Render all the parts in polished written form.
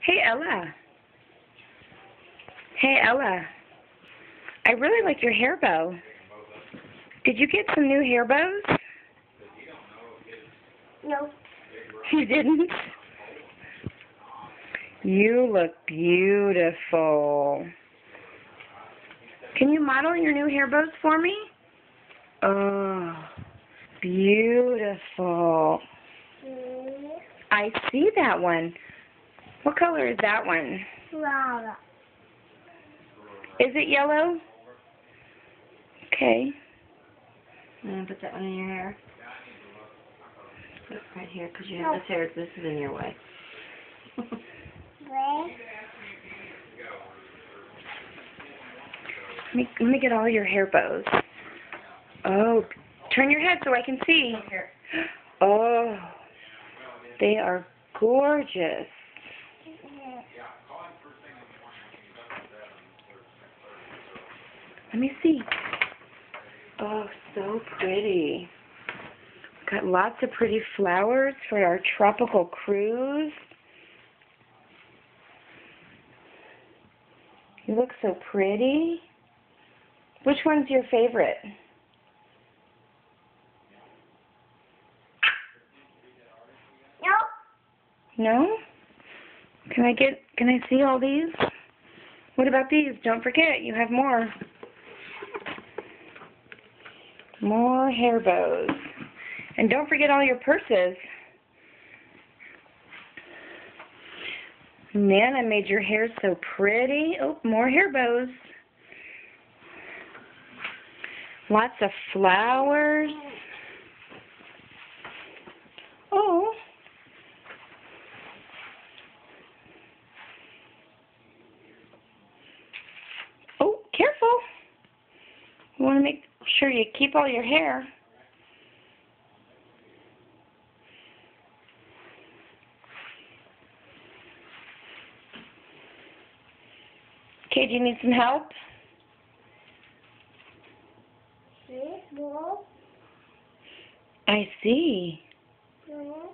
Hey, Ella. Hey, Ella. I really like your hair bow. Did you get some new hair bows? No. You didn't? You look beautiful. Can you model your new hair bows for me? Oh, beautiful. I see that one. What color is that one? Lava. Is it yellow? Okay. I'm going to put that one in your hair. Put it right here because you have this hair. This is in your way. Red. Let me get all your hair bows. Oh, turn your head so I can see. Here. Oh, they are gorgeous. Let me see. Oh, so pretty. Got lots of pretty flowers for our tropical cruise. You look so pretty. Which one's your favorite? No. No? Can I see all these? What about these? Don't forget, you have more. More hair bows. And don't forget all your purses. Nana made your hair so pretty. Oh, more hair bows. Lots of flowers. Oh. Oh, careful. You want to make sure you keep all your hair. Okay, do you need some help? This ball. I see. No.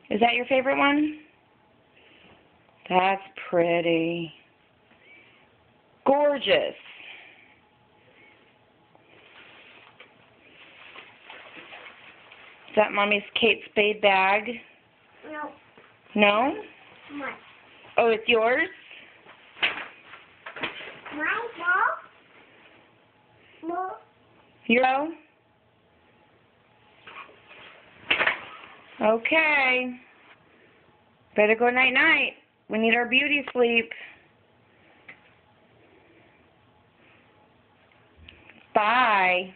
Is that your favorite one? That's pretty. Gorgeous. Is that Mommy's Kate Spade bag? No. No? Mine. Oh, it's yours? Mine. No. No. Your? Okay. Better go night-night. We need our beauty sleep. Bye.